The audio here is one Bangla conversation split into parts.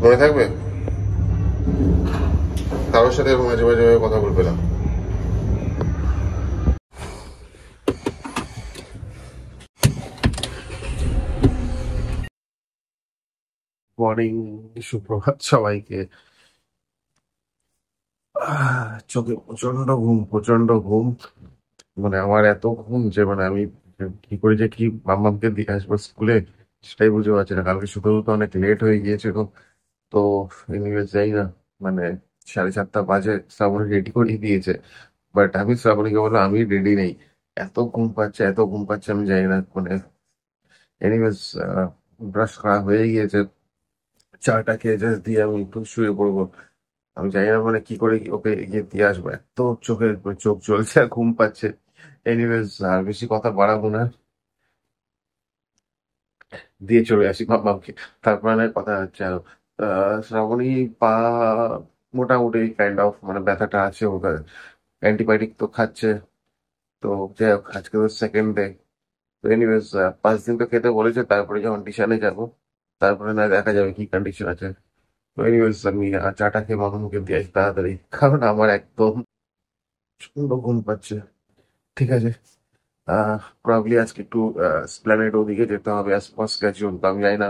মনে থাকবে? কারোর সাথে মাঝে মাঝে কথা বলবে না। মর্নিং, সুপ্রভাত সবাইকে। চোখে প্রচন্ড ঘুম। মানে আমার এত ঘুম যে মানে আমি কি করে যে কি মাম্মামকে দিয়ে আসবো স্কুলে সেটাই বুঝতে পারছি না। কালকে শুতে তো অনেক লেট হয়ে গিয়েছিল। তো এনিওয়েজ যাই না, মানে 7:30 বাজে। শ্রাবণী রেডি করিয়ে দিয়েছে, বাট আমি শ্রাবণীকে বললাম আমি রেডি নেই। এত ঘুম পাচ্ছে আমি জানি না মানে। এনিওয়েজ ব্রাশ করা হয়ে গিয়েছে, চাটা খেয়ে জাস্ট দিয়ে আমি একটু শুয়ে পড়বো। আমি জানি না মানে কি করে ওকে গিয়ে দিয়ে আসবো, এত চোখ জ্বলছে আর ঘুম পাচ্ছে। এনিওয়েজ আর বেশি কথা বাড়াবো না, দিয়ে চলে আসি মামাকে। তারপরে না কথা হচ্ছে আরো। শ্রাবণী পা মোটামুটি কাইন্ড অফ মানে ব্যথাটা আছে ওদের, অ্যান্টিবায়োটিক তো খাচ্ছে। তো যাই হোক, আজকে তো সেকেন্ড ডে। তো এনিওয়েজ 5 দিন তো খেতে বলেছে, তারপরে যখন টিউশনে যাবো তারপরে না দেখা যাবে কি কন্ডিশন আছে। তো এনিওয়েজ আমি চাটা খেয়ে মামাকে দিয়ে আসি তাড়াতাড়ি, কারণ আমার একদম প্রচন্ড ঘুম পাচ্ছে। ঠিক আছে, প্রবাবলি আজকে একটু স্প্ল্যানেড ওদিকে যেতে হবে অ্যাজ পার স্কেডিউল। তো আমি জানি না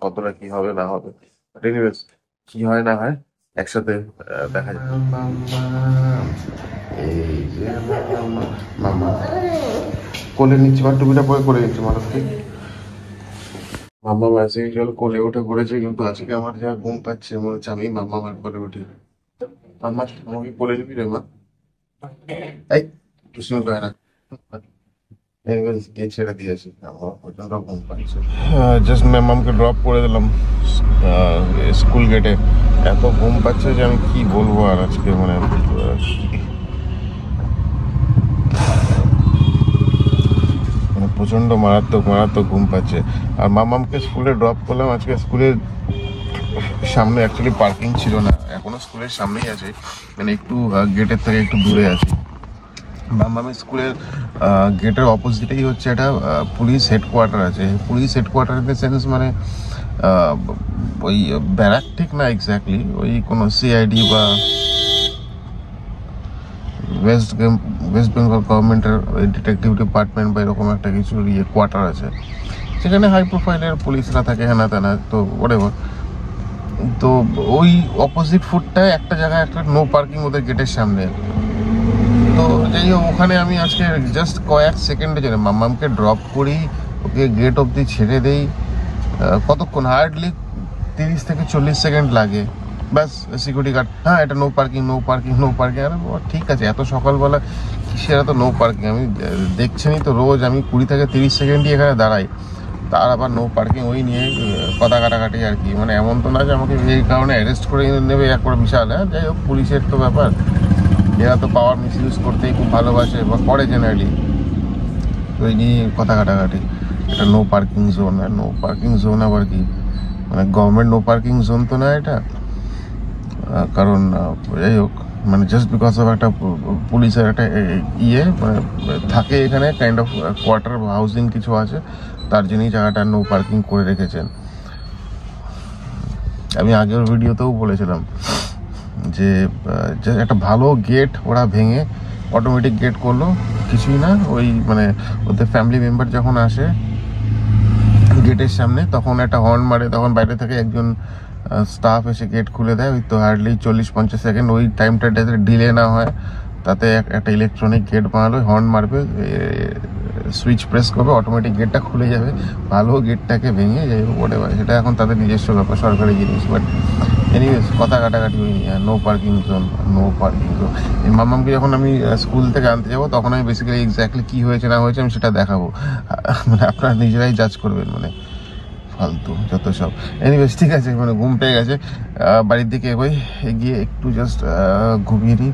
কতটা কি হবে না হবে, বাট এনিওয়েজ কি হয় না হয় একসাথে দেখা যাবে। এই যে মামা কোলে নিচ্ছে, বা টুপিটা পরে করে নিচ্ছে মানুষ ঠিক। মাম্মা অ্যাজ ইউজুয়াল কোলে উঠে পড়েছে, কিন্তু আজকে আমার যা ঘুম পাচ্ছে মনে হচ্ছে আমি মাম্মা আমার কোলে উঠি। মাম্মা আমাকে কোলে নিবি রে মা? এই প্রশ্ন করে না, গিয়ে ছেড়ে দিয়েছি, আমার প্রচন্ড ঘুম পাচ্ছে। জাস্ট ম্যামকে ড্রপ করে দিলাম স্কুল গেটে। এত ঘুম পাচ্ছে যে আমি কি বলবো আর আজকে মানে মানে প্রচন্ড মারাত্মক ঘুম পাচ্ছে। আর মামামকে স্কুলে ড্রপ করলাম আজকে। স্কুলের সামনে অ্যাকচুয়ালি পার্কিং ছিল না, এখনো স্কুলের সামনেই আছে, মানে একটু গেটের থেকে একটু দূরে আছে। মামামের স্কুলের গেটের অপোজিটেই হচ্ছে একটা পুলিশ হেডকোয়ার্টার আছে। Police headquarter in the sense মানে ওই ব্যারাক ঠিক না এক্স্যাক্টলি, ওই কোনো সিআইডি বা ওয়েস্ট বেঙ্গল গভর্নমেন্টের ডিটেকটিভ ডিপার্টমেন্ট বা এরকম একটা কিছু কোয়ার্টার আছে। সেখানে হাই প্রোফাইলের পুলিশরা থাকে, হ্যানা তেনা, তো ওরেভার। তো ওই অপোজিট ফুটটায় একটা জায়গায় একটা নো পার্কিং ওদের গেটের সামনে। তো যাই হোক, ওখানে আমি আজকে জাস্ট কয়েক সেকেন্ডের জন্য মাম্মামকে ড্রপ করি, ওকে গেট অবধি ছেড়ে দেই। কতক্ষণ, হার্ডলি 30 থেকে 40 সেকেন্ড লাগে। ব্যাস সিকিউরিটি গার্ড, হ্যাঁ এটা নো পার্কিং। আরে ঠিক আছে, এত সকালবেলা কিসের এত নো পার্কিং? আমি দেখছেনই তো রোজ আমি 20 থেকে 30 সেকেন্ডই এখানে দাঁড়াই, তার আবার নো পার্কিং, ওই নিয়ে কথা কাটাকাটি আর কি। মানে এমন তো না যে আমাকে এই কারণে অ্যারেস্ট করে নেবে এক করে বিশাল। হ্যাঁ যাই হোক, পুলিশের তো ব্যাপার, এরা তো পাওয়ার মিস ইউজ করতেই খুব ভালোবাসে বা করে জেনারেলি। তো এই নিয়ে কথা কাটাকাটি। এটা no parking zone, no parking zone আবার কি, মানে গভর্নমেন্ট নো পার্কিং জোন তো না এটা। কারণ যাই হোক, মানে জাস্ট বিকজ অফ একটা পুলিশের একটা মানে থাকে এখানে, কাইন্ড অফ কোয়ার্টার হাউজিং কিছু আছে, তার জন্যই জায়গাটা নো পার্কিং করে রেখেছেন। আমি আগের ভিডিওতেও বলেছিলাম যে একটা ভালো গেট ওরা ভেঙে অটোমেটিক গেট করলো, কিছুই না। ওই মানে ওদের ফ্যামিলি মেম্বার যখন আসে গেটের সামনে, তখন একটা হর্ন মারে, তখন বাইরে থেকে একজন স্টাফ এসে গেট খুলে দেয়। ওই তো হার্ডলি 40-50 সেকেন্ড, ওই টাইমটা যাতে ডিলে না হয়, তাতে একটা ইলেকট্রনিক গেট বানালো, হর্ন মারবে, সুইচ প্রেস করবে, অটোমেটিক গেটটা খুলে যাবে। ভালো গেটটাকে ভেঙে যাই হোক ওটা, সেটা এখন তাদের নিজস্ব ব্যাপার, সরকারি জিনিস। বাট এনিওয়েজ কথা কাটাকাটি ওই নো পার্কিং জোন। মামামকে যখন আমি স্কুল থেকে আনতে যাবো, তখন আমি বেসিক্যালি এক্স্যাক্টলি কী হয়েছে না হয়েছে আমি সেটা দেখাবো, মানে আপনারা নিজেরাই জাজ করবেন। মানে ফালতু যত সব। এনিওয়েজ ঠিক আছে, মানে ঘুম পেয়ে গেছে, বাড়ির দিকে এগিয়ে একটু জাস্ট ঘুমিয়ে নিই।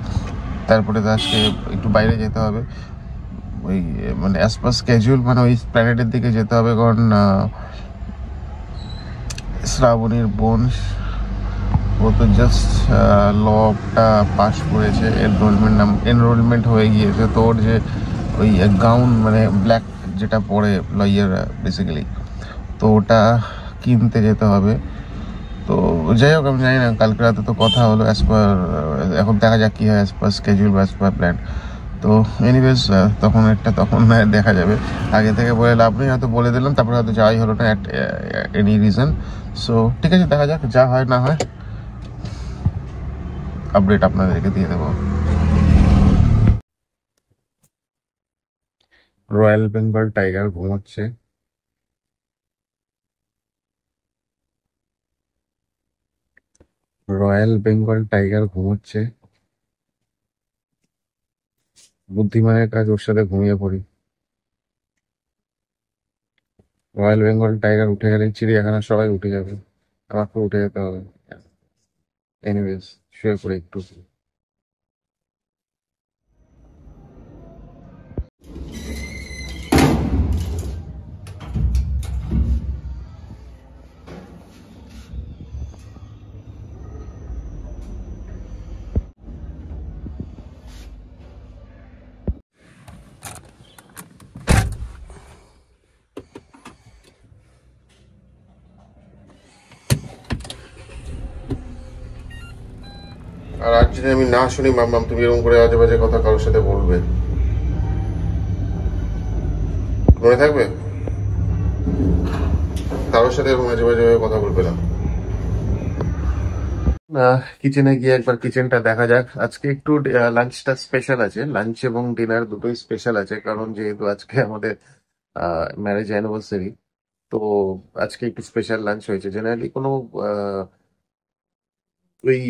তারপরে তো আজকে একটু বাইরে যেতে হবে, ওই মানে অ্যাজ পার স্কেডিউল, মানে ওই প্ল্যানেটের দিকে যেতে হবে, কারণ শ্রাবণীর বোন ও তো জাস্ট লটা পাস করেছে, এনরোলমেন্ট হয়ে গিয়েছে। তো ওর যে ওই গাউন মানে ব্ল্যাক যেটা পরে লয়ার বেসিক্যালি, তো ওটা কিনতে যেতে হবে। তো যাই হোক, আমি জানি না, কালকে রাতে তো কথা হলো অ্যাজ পার, এখন দেখা যাক কী হয় অ্যাজ পার স্কেডিউল বা অ্যাজ পার প্ল্যান। তো এনিওয়েজ তখন দেখা যাবে, আগে থেকে বলে লাভ নেই, হয়তো বলে দিলাম তারপরে হয়তো যাওয়াই হলো না অ্যাট এনি রিজন। সো ঠিক আছে, দেখা যাক, যা হয় না হয় আপডেট আপনাদেরকে দিয়ে দেবো। রয়্যাল বেঙ্গল টাইগার ঘুমাচ্ছে। রয়্যাল বেঙ্গল টাইগার ঘুমোচ্ছে। বুদ্ধিমানের কাজ ওর সাথে ঘুমিয়ে পড়ি। রয়্যাল বেঙ্গল টাইগার উঠে গেলে চিড়িয়াখানা সবাই উঠে যাবে, আমাকে উঠে যেতে হবে। এনিওয়েজ, শুয়ে পড়ি একটু। আর আজ যদি আমি না শুনি মাম্মাম, তুমি এরকম করে আজে বাজে কথা কারোর সাথে বলবে, মনে থাকবে? কারোর সাথে এরকম আজে বাজে কথা বলবে না। কিচেনে গিয়ে একবার কিচেনটা দেখা যাক। আজকে একটু লাঞ্চটা স্পেশাল আছে, লাঞ্চ এবং ডিনার দুটোই স্পেশাল আছে, কারণ যেহেতু আজকে আমাদের ম্যারেজ অ্যানিভার্সারি। তো আজকে একটু স্পেশাল লাঞ্চ হয়েছে। জেনারেলি কোনো ওই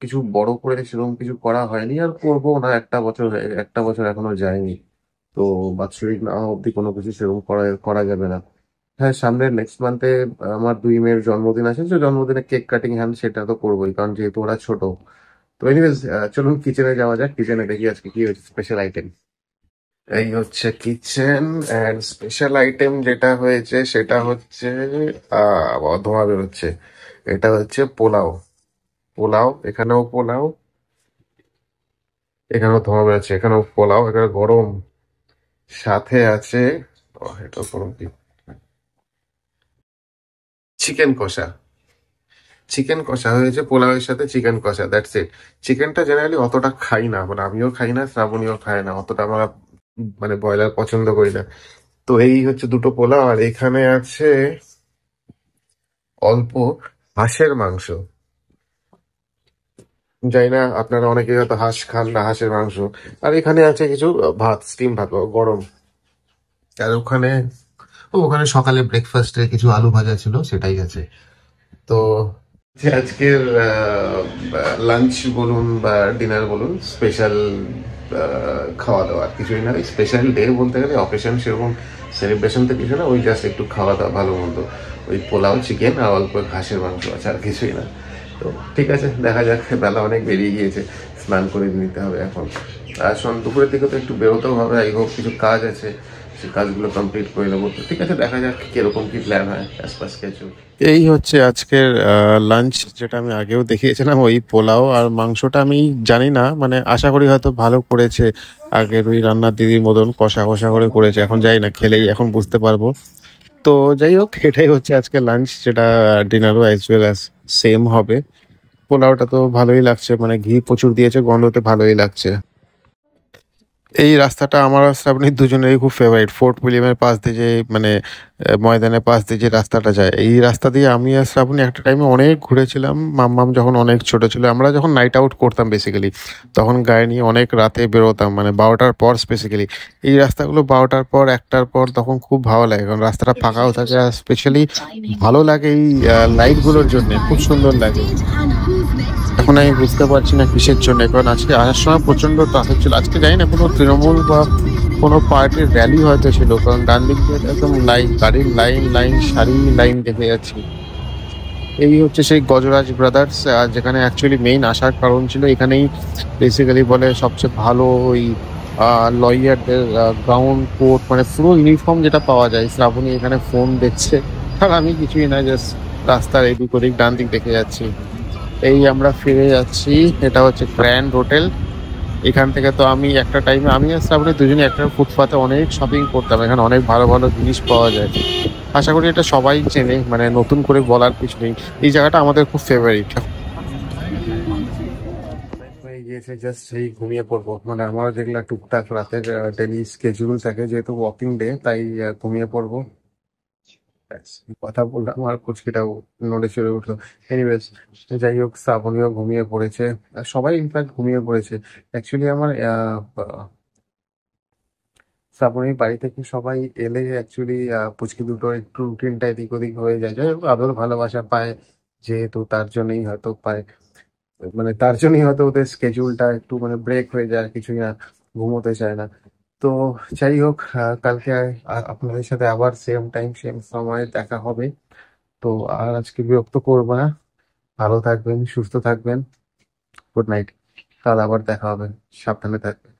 কিছু বড় করে সেরকম কিছু করা হয়নি, আর করবো না, একটা বছর এখনো যায়নি। তো বাৎসরিক না হওয়া অব্দি কোনো কিছু সেরকম করা করা যাবে না। হ্যাঁ, সামনের নেক্সট মান্থে আমার 2 মেয়ের জন্মদিন আছে, তো জন্মদিনে কেক কাটিং হ্যান্ড সেটা তো করবোই, কারণ যেহেতু ওরা ছোট। তো এনিওয়েজ, চলুন কিচেনে যাওয়া যাক, কিচেনে দেখি আজকে কি হয়েছে স্পেশাল আইটেম। এই হচ্ছে কিচেন, এন্ড স্পেশাল আইটেম যেটা হয়েছে সেটা হচ্ছে ধোঁয়া বেরোচ্ছে, এটা হচ্ছে পোলাও। পোলাও, এখানেও পোলাও, এখানেও ধোঁয়া বেরোচ্ছে, এখানেও পোলাও, এখানে গরম, সাথে আছে এটা গরম কি, চিকেন কষা। চিকেন কষা হয়েছে পোলাওয়ের সাথে, চিকেন কষা, দ্যাটস ইট। চিকেনটা জেনারেলি অতটা খাই না, মানে আমিও খাই না, শ্রাবণীও খায় না অতটা, আমরা মানে ব্রয়লার পছন্দ করি না। তো এই হচ্ছে দুটো পোলাও, আর এখানে আছে অল্প হাঁসের মাংস। জানি না আপনারা অনেকে হয়তো হাঁস খান না, হাঁসের মাংস। আর এখানে আছে কিছু ভাত, স্টিম ভাত, গরম। আর ওখানে সকালে ব্রেকফাস্টে কিছু আলু ভাজা ছিল, সেটাই আছে। তো আজকের লাঞ্চ বলুন বা ডিনার বলুন, স্পেশাল খাওয়া দাওয়া, আর কিছুই না। স্পেশাল ডে বলতে গেলে অকেশন সেরকম সেলিব্রেশন তো কিছু না, ওই জাস্ট একটু খাওয়া দাওয়া ভালো মন্দ, ওই পোলাও, চিকেন আর অল্প ঘাসের মাংস আছে, আর কিছুই না। তো ঠিক আছে, দেখা যাক, বেলা অনেক বেরিয়ে গিয়েছে, স্নান করে নিতে হবে এখন। আর দুপুরের দিকে তো একটু বেরোতেও হবে, এই হোক কিছু কাজ আছে, সেই কাজগুলো কমপ্লিট করে নেবো। তো ঠিক আছে, দেখা যাক কিরকম কি প্ল্যান হয় অ্যাজ পার স্কেজুল। এই হচ্ছে আজকের লাঞ্চ, যেটা আমি আগেও দেখিয়েছিলাম, ওই পোলাও আর মাংসটা আমি জানি না, মানে আশা করি হয়তো ভালো করেছে, আগের ওই রান্নার দিদির মতন কষা কষা করে করেছে, এখন যাই না, খেলেই এখন বুঝতে পারবো। তো যাই হোক, এটাই হচ্ছে আজকে লাঞ্চ, যেটা ডিনারও অ্যাজ ওয়েল অ্যাজ সেম হবে। পোলাওটা তো ভালোই লাগছে, মানে ঘি প্রচুর দিয়েছে, গন্ধতে ভালোই লাগছে। এই রাস্তাটা আমার আর শ্রাবণীর দুজনেরই খুব ফেভারিট, ফোর্ট উইলিয়ামের পাশ দিয়ে যে, মানে ময়দানের পাশ দিয়ে যে রাস্তাটা যায়, এই রাস্তা দিয়ে আমি আর শ্রাবণী একটা টাইমে অনেক ঘুরেছিলাম। মাম্মাম যখন অনেক ছোট ছিল, আমরা যখন নাইট আউট করতাম বেসিক্যালি, তখন গাড়ি নিয়ে অনেক রাতে বেরোতাম, মানে 12টার পর স্পেসিক্যালি। এই রাস্তাগুলো 12টার পর 1টার পর তখন খুব ভালো লাগে, কারণ রাস্তাটা ফাঁকাও থাকে, আর স্পেশালি ভালো লাগে এই লাইটগুলোর জন্য, খুব সুন্দর লাগে। এখন আমি বুঝতে পারছি না কিসের জন্য, কারণ আজকে আসার সময় প্রচন্ড ট্রাফিক ছিল। আজকে জানি না, কোনো তৃণমূল বা কোনো পার্টির র্যালি হয়তো ছিল, কারণ ডান দিক দিয়ে একদম লাইন, গাড়ির লাইন লাইন সারি লাইন দেখে যাচ্ছি। এই হচ্ছে সেই গজরাজ ব্রাদার্স, যেখানে অ্যাকচুয়ালি মেইন আসার কারণ ছিল, এখানেই বেসিক্যালি বলে সবচেয়ে ভালো ওই লয়ারদের গাউন কোট, মানে পুরো ইউনিফর্ম যেটা পাওয়া যায়। শ্রাবণী এখানে ফোন দেখছে, আর আমি কিছুই না, জাস্ট রাস্তার এদিক ওদিক ডান দিক দেখে যাচ্ছি। এই আমরা ফিরে যাচ্ছি, এটা হচ্ছে গ্র্যান্ড হোটেল। এখান থেকে তো আমি একটা টাইমে আমি আর শ্রাবণী দুজনে একটা ফুটপাতে অনেক শপিং করতাম, এখানে অনেক ভালো ভালো জিনিস পাওয়া যায়। আশা করি এটা সবাই চেনে, মানে নতুন করে বলার কিছু নেই, এই জায়গাটা আমাদের খুব ফেভারিট। হয়ে গিয়েছে, জাস্ট সেই ঘুমিয়ে পড়বো, মানে আমারও যেগুলো টুকটাক রাতের ডেলি স্কেজুল থাকে, যেহেতু ওয়ার্কিং ডে তাই ঘুমিয়ে পড়বো। ব্যাস, কথা বললাম আর কুচকিটাও নড়ে চড়ে উঠলো। এনিওয়েজ, যাই হোক, শ্রাবণীও ঘুমিয়ে পড়েছে, সবাই ইনফ্যাক্ট ঘুমিয়ে পড়েছে। অ্যাকচুয়ালি আমার শ্রাবণীর বাড়ি থেকে সবাই এলে অ্যাকচুয়ালি পুচকি দুটো একটু রুটিনটা এদিক ওদিক হয়ে যায়, যাই হোক আদর ভালোবাসা পায় যেহেতু, তার জন্যই হয়তো পায়, মানে তার জন্যই হয়তো ওদের স্কেজুলটা একটু মানে ব্রেক হয়ে যায়, কিছুই না, ঘুমোতে চায় না। তো যাই হোক, কালকে আপনাদের সাথে আবার সেম টাইম সেম সময় দেখা হবে। তো আর আজকে বিরক্ত করবো না, ভালো থাকবেন, সুস্থ থাকবেন, গুড নাইট, কাল আবার দেখা হবে, সাবধানে থাকবেন।